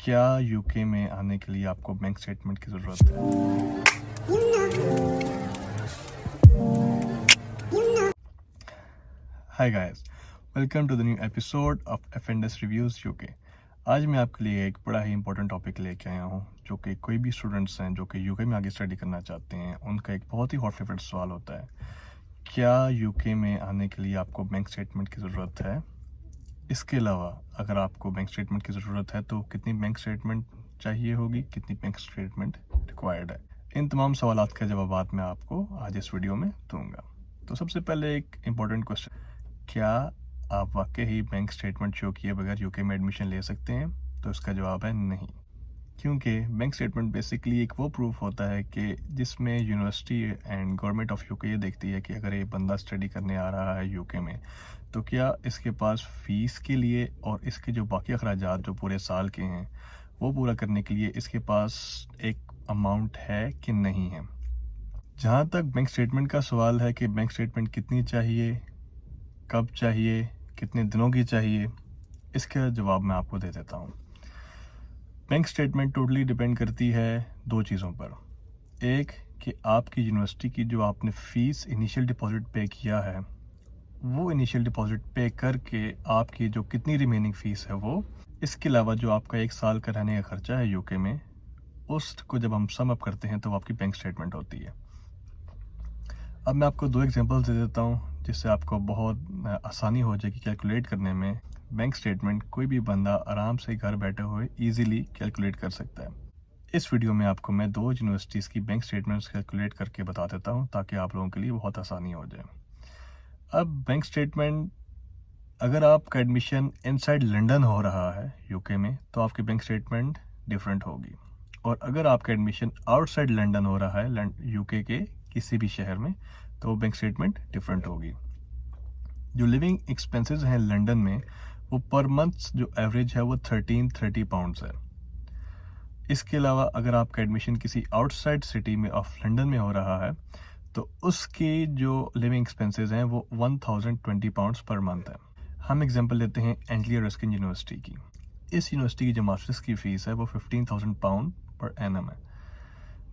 क्या यूके में आने के लिए आपको बैंक स्टेटमेंट की ज़रूरत है? Hi guys, welcome to the new episode of FNS reviews UK. आज मैं आपके लिए एक बड़ा ही इंपॉर्टेंट टॉपिक लेके आया हूँ जो कि कोई भी स्टूडेंट्स हैं जो कि यूके में आगे स्टडी करना चाहते हैं, उनका एक बहुत ही हॉट फेवरेट सवाल होता है, क्या यूके में आने के लिए आपको बैंक स्टेटमेंट की ज़रूरत है? इसके अलावा अगर आपको बैंक स्टेटमेंट की ज़रूरत है तो कितनी बैंक स्टेटमेंट चाहिए होगी, कितनी बैंक स्टेटमेंट रिक्वायर्ड है? इन तमाम सवालात का जवाब मैं आपको आज इस वीडियो में दूंगा। तो सबसे पहले एक इम्पॉर्टेंट क्वेश्चन, क्या आप वाकई ही बैंक स्टेटमेंट शो किए बगैर यूके में एडमिशन ले सकते हैं? तो इसका जवाब है नहीं, क्योंकि बैंक स्टेटमेंट बेसिकली एक वो प्रूफ होता है कि जिसमें university and government of UK ये देखती है कि अगर ये बंदा स्टडी करने आ रहा है यूके में तो क्या इसके पास फ़ीस के लिए और इसके जो बाकी अखराजात जो पूरे साल के हैं वो पूरा करने के लिए इसके पास एक अमाउंट है कि नहीं है। जहाँ तक बैंक स्टेटमेंट का सवाल है कि बैंक स्टेटमेंट कितनी चाहिए, कब चाहिए, कितने दिनों की चाहिए, इसका जवाब मैं आपको दे देता हूँ। बैंक स्टेटमेंट टोटली डिपेंड करती है दो चीज़ों पर। एक कि आपकी यूनिवर्सिटी की जो आपने फ़ीस इनिशियल डिपॉजिट पे किया है, वो इनिशियल डिपॉजिट पे करके आपकी जो कितनी रिमेनिंग फ़ीस है वो, इसके अलावा जो आपका एक साल का रहने का खर्चा है यूके में, उसको जब हम सम अप करते हैं तो वो आपकी बैंक स्टेटमेंट होती है। अब मैं आपको दो एग्जांपल्स दे देता हूँ जिससे आपको बहुत आसानी हो जाएगी कैलकुलेट करने में। बैंक स्टेटमेंट कोई भी बंदा आराम से घर बैठे हुए ईजिली कैलकुलेट कर सकता है। इस वीडियो में आपको मैं दो यूनिवर्सिटीज़ की बैंक स्टेटमेंट्स कैलकुलेट करके बता देता हूँ ताकि आप लोगों के लिए बहुत आसानी हो जाए। अब बैंक स्टेटमेंट, अगर आपका एडमिशन इनसाइड लंदन हो रहा है यूके में तो आपकी बैंक स्टेटमेंट डिफरेंट होगी, और अगर आपका एडमिशन आउटसाइड लंदन हो रहा है यूके के किसी भी शहर में तो बैंक स्टेटमेंट डिफरेंट होगी। जो लिविंग एक्सपेंसेस हैं लंदन में वो पर मंथ जो एवरेज है वो 1330 पाउंड्स है। इसके अलावा अगर आपका एडमिशन किसी आउटसाइड सिटी में ऑफ लंदन में हो रहा है तो उसकी जो लिविंग एक्सपेंसेस हैं वो 1020 पाउंड्स पर मंथ है। हम एग्जांपल लेते हैं एंग्लिया रस्किन यूनिवर्सिटी की। इस यूनिवर्सिटी की जो मास्टर्स की फ़ीस है वो 15,000 पाउंड पर एनम है।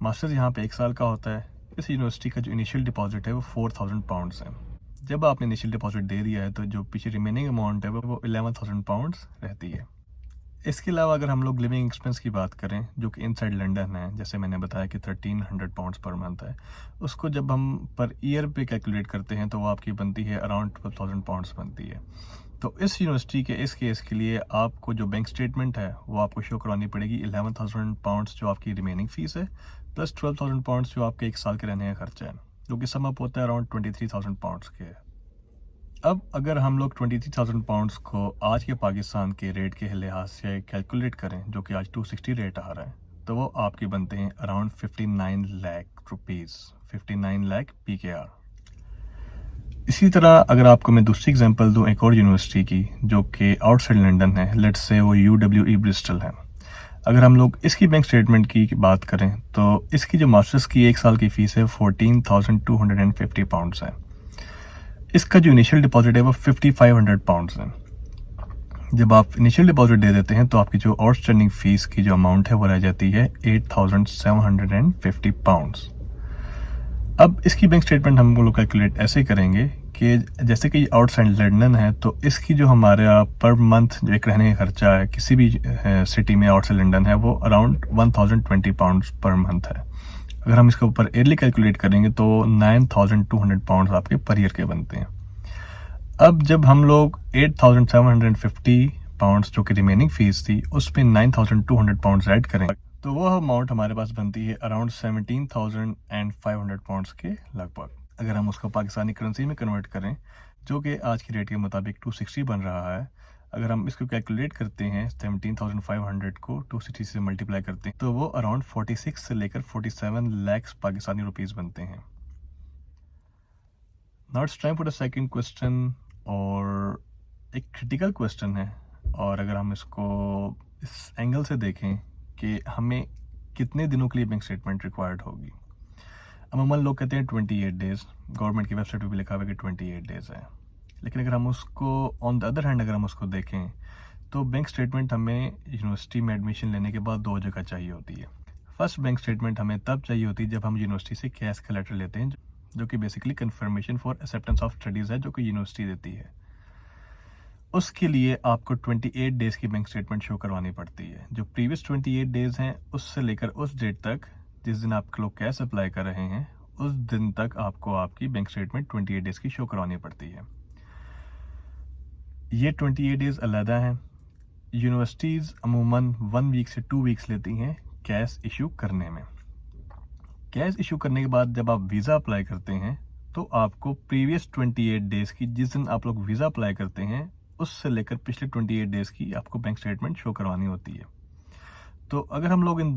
मास्टर्स यहाँ पे एक साल का होता है। इस यूनिवर्सिटी का जो इनिशियल डिपॉजिट है वो 4,000 पाउंड्स है। जब आपने इनिशियल डिपॉजिट दे दिया है तो जो पीछे रिमेनिंग अमाउंट है वो 11,000 पाउंड्स रहती है। इसके अलावा अगर हम लोग लिविंग एक्सपेंस की बात करें जो कि इनसाइड लंदन है, जैसे मैंने बताया कि 1300 पाउंड्स पर मंथ है, उसको जब हम पर ईयर पे कैलकुलेट करते हैं तो वो आपकी बनती है अराउंड 12,000 पाउंड्स बनती है। तो इस यूनिवर्सिटी के इस केस के लिए आपको जो बैंक स्टेटमेंट है वो आपको शो करवानी पड़ेगी 11,000 पाउंड्स जो आपकी रिमेनिंग फ़ीस है प्लस 12,000 पाउंड्स जो आपके एक साल के रहने का खर्चा है, जो कि सम अप होता है अराउंड 23,000 पाउंड्स के। अब अगर हम लोग 23,000 पाउंड्स को आज के पाकिस्तान के रेट के लिहाज से कैलकुलेट करें जो कि आज 260 रेट आ रहा है, तो वो आपके बनते हैं around 59 lakh rupees, 59 lakh PKR। इसी तरह अगर आपको मैं दूसरी एग्जांपल दूं एक और यूनिवर्सिटी की जो कि आउटसाइड लंदन है, लेट्स से वो UWE ब्रिस्टल है। अगर हम लोग इसकी बैंक स्टेटमेंट की बात करें तो इसकी जो मास्टर्स की एक साल की फ़ीस है 14,250 पाउंड्स है। इसका जो इनिशियल डिपॉजिट है वो 5,500 पाउंड्स है। जब आप इनिशियल डिपॉजिट दे देते हैं तो आपकी जो आउटस्टैंडिंग फ़ीस की जो अमाउंट है वो रह जाती है 8,750 पाउंड्स। अब इसकी बैंक स्टेटमेंट हम लोग कैलकुलेट ऐसे करेंगे कि जैसे कि आउटसाइड लंदन है तो इसकी जो हमारा पर मंथ जो एक रहने का खर्चा है किसी भी सिटी में आउटसाइड लंदन है वो अराउंड 1,020 पाउंड्स पर मंथ है। अगर हम इसके ऊपर ईयरली कैलकुलेट करेंगे तो 9,200 पाउंड्स आपके पर ईयर के बनते हैं। अब जब हम लोग 8,750 पाउंड्स जो कि रिमेनिंग फ़ीस थी उस पर 9,200 पाउंड्स ऐड करें तो वो अमाउंट हमारे पास बनती है अराउंड 17,500 पाउंड्स के लगभग। अगर हम उसको पाकिस्तानी करेंसी में कन्वर्ट करें जो कि आज की रेट के मुताबिक 260 बन रहा है, अगर हम इसको कैलकुलेट करते हैं 17,500 को 260 से मल्टीप्लाई करते हैं तो वो अराउंड 46 से लेकर 47 लाख पाकिस्तानी रुपीज़ बनते हैं। Now it's time for the second question, और एक क्रिटिकल क्वेश्चन है, और अगर हम इसको इस एंगल से देखें कि हमें कितने दिनों के लिए बैंक स्टेटमेंट रिक्वायर्ड होगी। अमूमन लोग कहते हैं 28 डेज़, गवर्नमेंट की वेबसाइट पे भी लिखा हुआ है कि 28 डेज़ है, लेकिन अगर हम उसको ऑन द अदर हैंड अगर हम उसको देखें तो बैंक स्टेटमेंट हमें यूनिवर्सिटी में एडमिशन लेने के बाद 2 जगह चाहिए होती है। फर्स्ट बैंक स्टेटमेंट हमें तब चाहिए होती है जब हम यूनिवर्सिटी से कैश का लेटर लेते हैं, जो कि basically confirmation for acceptance of studies है, जो कि यूनिवर्सिटी देती है। उसके लिए आपको 28 डेज़ की बैंक स्टेटमेंट शो करवानी पड़ती है। जो प्रीवियस 28 डेज़ हैं उससे लेकर उस डेट तक जिस दिन आप लोग कैश अप्लाई कर रहे हैं, उस दिन तक आपको आपकी बैंक स्टेटमेंट 28 डेज़ की शो करवानी पड़ती है। ये 28 डेज़ अलहदा हैं। यूनिवर्सिटीज़ अमूमन 1 वीक से 2 वीक्स लेती हैं कैश इशू करने में। कैश इशू करने के बाद जब आप वीज़ा अप्लाई करते हैं तो आपको प्रीवियस 28 डेज़ की, जिस दिन आप लोग वीज़ा अप्लाई करते हैं उससे लेकर पिछले 28 डेज़ की आपको बैंक स्टेटमेंट शो करवानी होती है। तो अगर हम लोग इन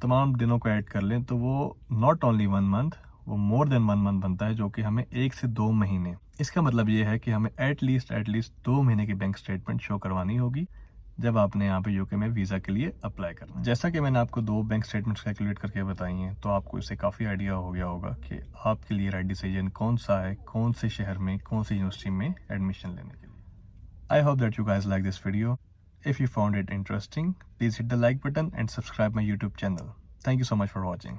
तमाम दिनों को ऐड कर लें तो वो नॉट ओनली 1 मंथ, वो मोर देन 1 मंथ बनता है, जो कि हमें 1 से 2 महीने। इसका मतलब ये है कि हमें एटलीस्ट 2 महीने की बैंक स्टेटमेंट शो करवानी होगी जब आपने यहाँ पे यूके में वीज़ा के लिए अप्लाई करना है। जैसा कि मैंने आपको 2 बैंक स्टेटमेंट्स कैलकुलेट करके बताई हैं, तो आपको इससे काफ़ी आइडिया हो गया होगा कि आपके लिए राइट डिसीजन कौन सा है, कौन से शहर में, कौन सी यूनिवर्सिटी में एडमिशन लेने के लिए। I hope that you guys like this video. If you found it interesting, please hit the like button and subscribe my YouTube channel. Thank you so much for watching.